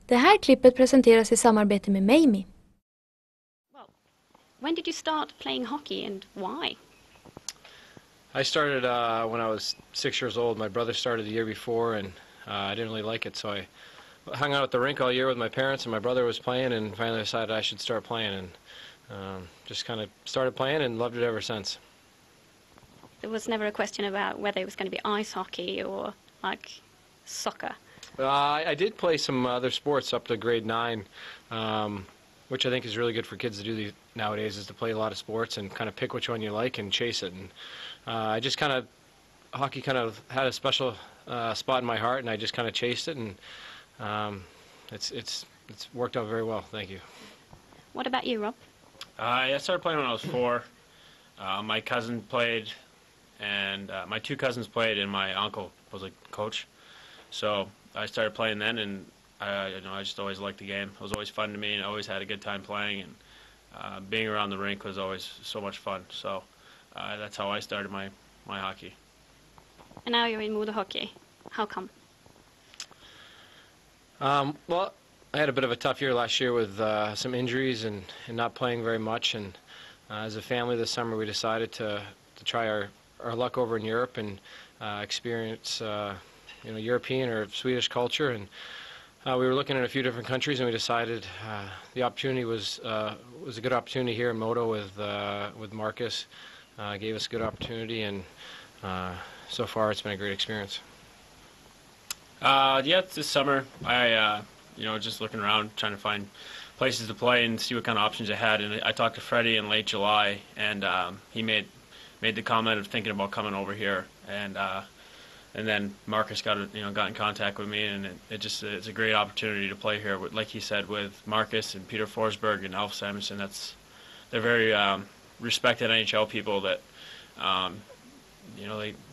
Det här klippet presenteras i samarbete med Mamie. Well, when did you start playing hockey and why? I started when I was 6 years old. My brother started the year before, and I didn't really like it, so I hung out at the rink all year with my parents, and my brother was playing, and finally decided I should start playing, and just kind of started playing and loved it ever since. There was never a question about whether it was going to be ice hockey or like soccer. I did play some other sports up to grade 9, which I think is really good for kids to do nowadays, is to play a lot of sports and kind of pick which one you like and chase it. And I just hockey kind of had a special spot in my heart, and I just kind of chased it, and it's worked out very well. Thank you. What about you, Rob? I started playing when I was 4. My cousin played, and my 2 cousins played, and my uncle was a coach. So I started playing then, and I just always liked the game. It was always fun to me, and I always had a good time playing. And being around the rink was always so much fun. So that's how I started my hockey. And now you're in Modo Hockey. How come? Well, I had a bit of a tough year last year with some injuries and not playing very much. And as a family this summer, we decided to try our luck over in Europe and experience European or Swedish culture. And we were looking at a few different countries, and we decided the opportunity was a good opportunity here in Modo with Marcus. Gave us a good opportunity, and so far it's been a great experience. Yeah, this summer I just looking around trying to find places to play and see what kind of options I had. And I talked to Freddy in late July, and he made the comment of thinking about coming over here. And then Marcus got in contact with me, and it's a great opportunity to play here. Like he said, with Marcus and Peter Forsberg and Alf Samuelsson, they're very respected NHL people that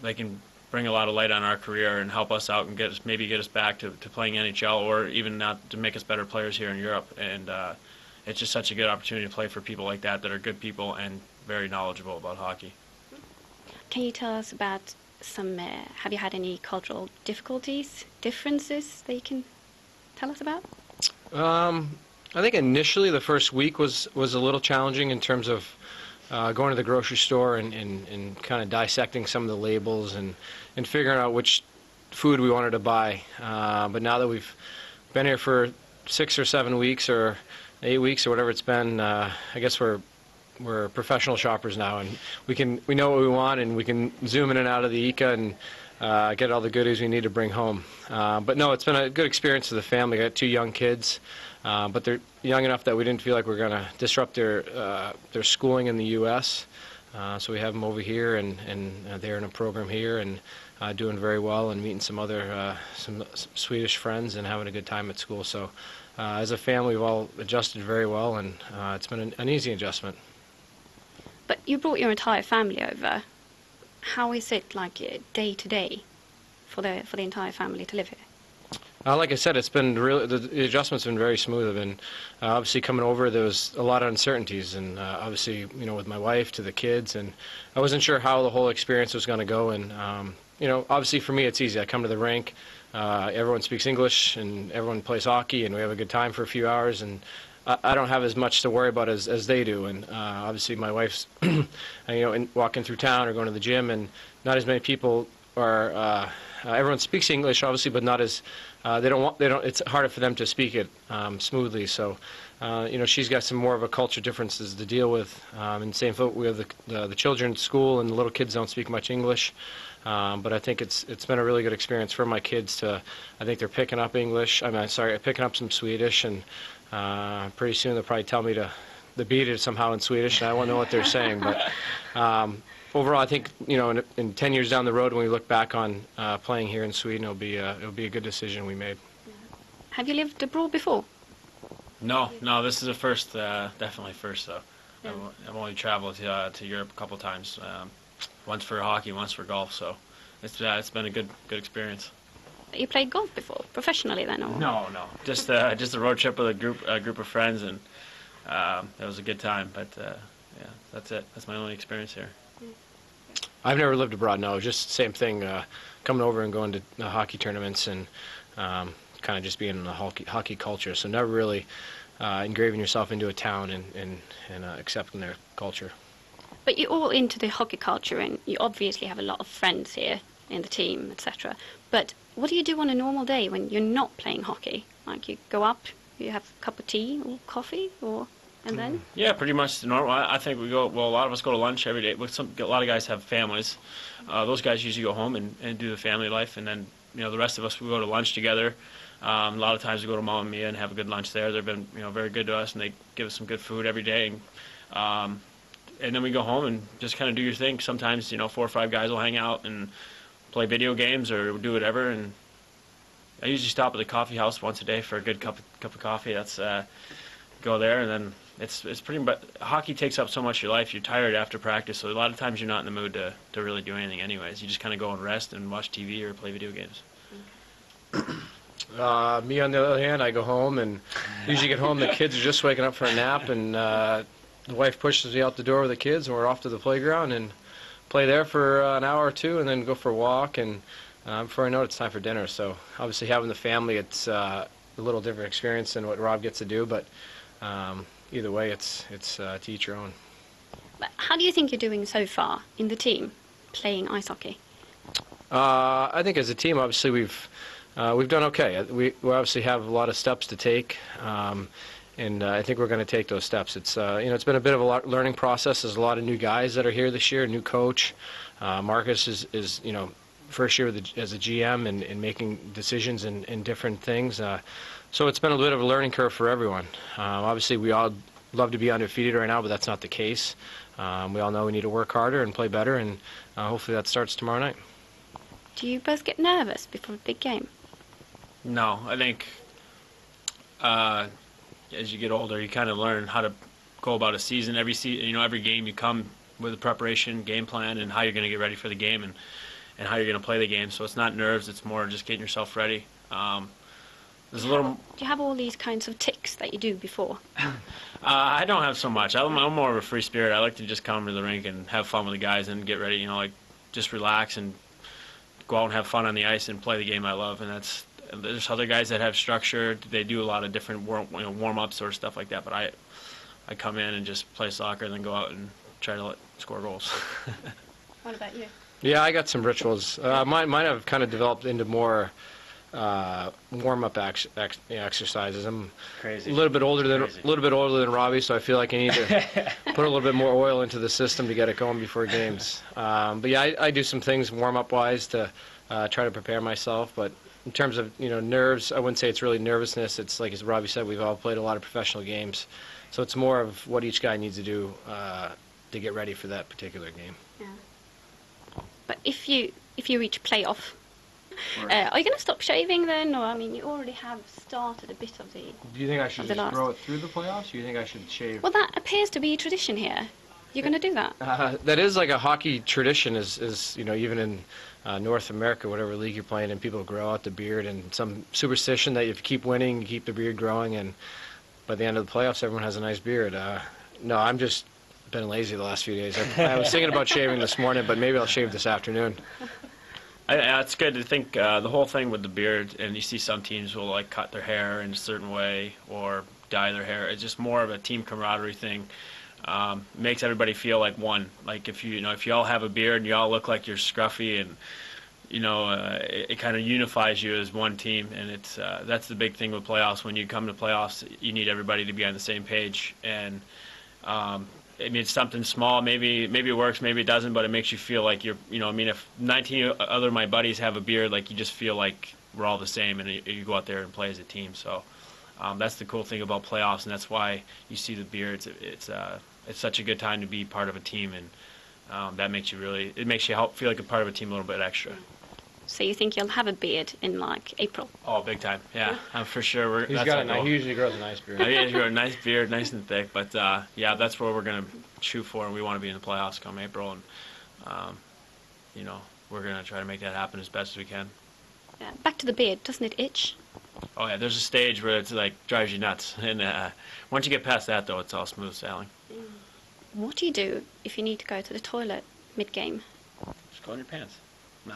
they can bring a lot of light on our career and help us out and get us back to playing NHL, or even not to make us better players here in Europe. And it's just such a good opportunity to play for people like that are good people and very knowledgeable about hockey. Can you tell us about have you had any cultural differences that you can tell us about? I think initially the first week was a little challenging in terms of going to the grocery store and kind of dissecting some of the labels and figuring out which food we wanted to buy. But now that we've been here for 6 or 7 weeks or 8 weeks or whatever it's been, I guess we're professional shoppers now, and we know what we want, and we can zoom in and out of the ICA and get all the goodies we need to bring home. But no, it's been a good experience for the family. I got 2 young kids, but they're young enough that we didn't feel like we were going to disrupt their schooling in the U.S. So we have them over here, and they're in a program here and doing very well, and meeting some other some Swedish friends and having a good time at school. So as a family, we've all adjusted very well, and it's been an easy adjustment. But you brought your entire family over. How is it like day to day for the entire family to live here? Like I said, it's been the adjustment's been very smooth. And obviously coming over, there was a lot of uncertainties, and obviously with my wife to the kids, and I wasn't sure how the whole experience was going to go. And obviously for me, it's easy. I come to the rink, everyone speaks English, and everyone plays hockey, and we have a good time for a few hours, and I don't have as much to worry about as they do. And obviously my wife's walking through town or going to the gym, and not as many people are everyone speaks English obviously, but not as it's harder for them to speak it smoothly. So she's got some more of a culture differences to deal with. And same thing, we have the children at school, and the little kids don't speak much English. But I think it's been a really good experience for my kids I think they're picking up English. Picking up some Swedish, and pretty soon they'll probably tell me to beat it somehow in Swedish, and I won't know what they're saying. But overall, I think in 10 years down the road, when we look back on playing here in Sweden, it'll be a good decision we made. Have you lived abroad before? No, this is a first, definitely first though. Yeah. I've only traveled to Europe a couple times, once for hockey, once for golf. So it's been a good experience. You played golf before, professionally then, or? No, just a road trip with a group of friends, and it was a good time. But yeah, that's it. That's my only experience here. I've never lived abroad. No, just same thing. Coming over and going to hockey tournaments, and kind of just being in the hockey culture. So never really engraving yourself into a town and accepting their culture. But you're all into the hockey culture, and you obviously have a lot of friends here in the team, etc. But what do you do on a normal day when you're not playing hockey? Like, you go up, you have a cup of tea or coffee, and then? Yeah, pretty much the normal. I think we go. Well, a lot of us go to lunch every day. A lot of guys have families. Those guys usually go home and do the family life, and then the rest of us, we go to lunch together. A lot of times we go to Mama and Mia and have a good lunch there. They've been very good to us, and they give us some good food every day. And then we go home and just kind of do your thing. Sometimes 4 or 5 guys will hang out and play video games or do whatever. And I usually stop at the coffee house once a day for a good cup of coffee. That's go there, and then it's pretty. But hockey takes up so much of your life. You're tired after practice, so a lot of times you're not in the mood to really do anything. Anyways, you just kind of go and rest and watch TV or play video games. Me, on the other hand, I go home and usually get home. The kids are just waking up for a nap, and the wife pushes me out the door with the kids, and we're off to the playground and play there for an hour or two, and then go for a walk. And before I know it, it's time for dinner. So obviously, having the family, it's a little different experience than what Rob gets to do. But either way, it's to each your own. But how do you think you're doing so far in the team, playing ice hockey? I think as a team, obviously we've done okay. We obviously have a lot of steps to take, and I think we're going to take those steps. It's it's been a bit of a learning process. There's a lot of new guys that are here this year, new coach. Marcus is first year as a GM and making decisions in different things. So it's been a bit of a learning curve for everyone. Obviously, we all love to be undefeated right now, but that's not the case. We all know we need to work harder and play better, and hopefully that starts tomorrow night. Do you both get nervous before a big game? No, I think as you get older, you kind of learn how to go about a season. Every game you come with a preparation, game plan, and how you're going to get ready for the game and how you're going to play the game. So it's not nerves; it's more just getting yourself ready. There's a little. Do you have all these kinds of tics that you do before? I don't have so much. I'm more of a free spirit. I like to just come to the rink and have fun with the guys and get ready. Just relax and go out and have fun on the ice and play the game I love. And there's other guys that have structure. They do a lot of different warm-ups or stuff like that. But I come in and just play soccer and then go out and try to score goals. What about you? Yeah, I got some rituals. Mine have kind of developed into more warm-up exercises. I'm Crazy. a little bit older than Robbie, so I feel like I need to put a little bit more oil into the system to get it going before games. But yeah, I do some things warm-up wise to try to prepare myself. But in terms of nerves, I wouldn't say it's really nervousness. It's like as Robbie said, we've all played a lot of professional games, so it's more of what each guy needs to do to get ready for that particular game. Yeah. But if you reach playoff, are you going to stop shaving then? Or, you already have started a bit of the... Do you think I should just grow it through the playoffs, or do you think I should shave? Well, that appears to be a tradition here. You're going to do that? That is like a hockey tradition, is even in North America, whatever league you're playing in, people grow out the beard, and some superstition that if you keep winning, you keep the beard growing, and by the end of the playoffs, everyone has a nice beard. No, I'm just been lazy the last few days. I was thinking about shaving this morning, but maybe I'll shave this afternoon. It's good to think the whole thing with the beard, and you see some teams will cut their hair in a certain way or dye their hair. It's just more of a team camaraderie thing. Makes everybody feel like one. Like if you all have a beard and you all look like you're scruffy, and it kind of unifies you as one team. And it's that's the big thing with playoffs. When you come to playoffs, you need everybody to be on the same page. And it's something small. Maybe it works, maybe it doesn't, but it makes you feel like you're. If 19 other of my buddies have a beard, you just feel like we're all the same, and you go out there and play as a team. So that's the cool thing about playoffs, and that's why you see the beards. It's such a good time to be part of a team, and that makes you feel like a part of a team a little bit extra. So you think you'll have a beard in April? Oh, big time! Yeah, for sure. He usually grows a nice beard. He usually grows a nice beard, nice and thick. But yeah, that's what we're gonna shoot for, and we want to be in the playoffs come April, and we're gonna try to make that happen as best as we can. Yeah. Back to the beard, doesn't it itch? Oh yeah, there's a stage where it's drives you nuts, and once you get past that, though, it's all smooth sailing. What do you do if you need to go to the toilet mid-game? Just go in your pants. No.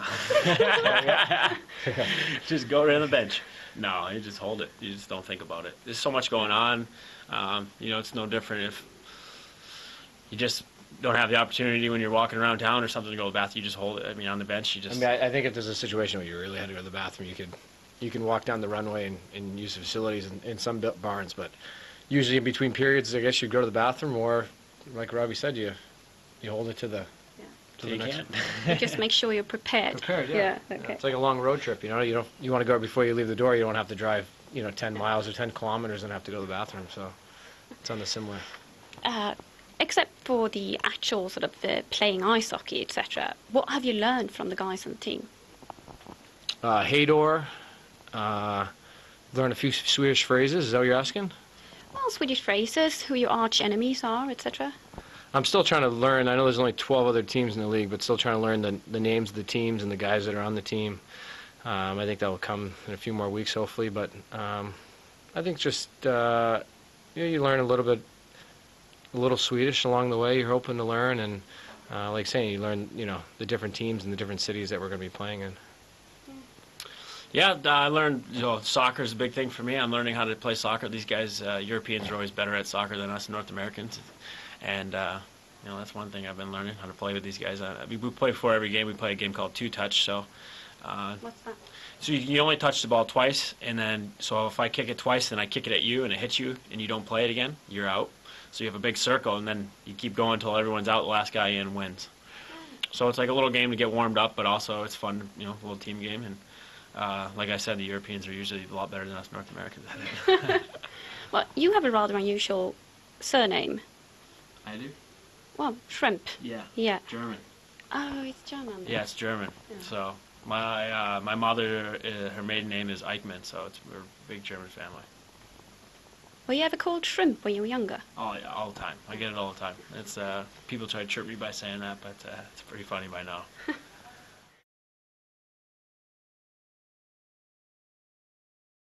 Just go right on the bench. No, you just hold it. You just don't think about it. There's so much going on. You know, it's no different if you just don't have the opportunity when you're walking around town or something to go to the bathroom. You just hold it. I mean, on the bench, you just. I mean, I think if there's a situation where you really had to go to the bathroom, you can walk down the runway and use the facilities in some barns, but usually in between periods, I guess you go to the bathroom, or like Robbie said, you hold it to the. To the next. You just make sure you're prepared. Prepared, yeah. Okay. It's like a long road trip, you know. You want to go before you leave the door. You don't have to drive, 10 miles or 10 kilometers and have to go to the bathroom. So it's on the similar. Except for the actual sort of playing ice hockey, etc. What have you learned from the guys on the team? Hedor. Learn a few Swedish phrases. Is that what you're asking? Well, Swedish phrases, who your arch enemies are, etc. I'm still trying to learn. I know there's only 12 other teams in the league, but still trying to learn the names of the teams and the guys that are on the team. I think that will come in a few more weeks, hopefully. But I think just you learn a little Swedish along the way. You're hoping to learn, and like saying, you learn the different teams and the different cities that we're going to be playing in. Yeah, I learned, soccer is a big thing for me. I'm learning how to play soccer. These guys, Europeans, are always better at soccer than us North Americans. And, that's one thing I've been learning, how to play with these guys. We play before every game. We play a game called two-touch. So, What's that? So you only touch the ball twice, and then, so if I kick it twice, then I kick it at you, and it hits you, and you don't play it again, you're out. So you have a big circle, and then you keep going until everyone's out, the last guy in wins. So it's like a little game to get warmed up, but also it's fun, a little team game. And like I said, the Europeans are usually a lot better than us North Americans. Well, you have a rather unusual surname. I do? Well, Schremp. Yeah. Yeah. German. Oh, it's German. Yeah, it's German. Yeah. So my mother, her maiden name is Eichmann, so we're a big German family. Were you ever called Shrimp when you were younger? Oh yeah, all the time. I get it all the time. It's people try to chirp me by saying that, but it's pretty funny by now.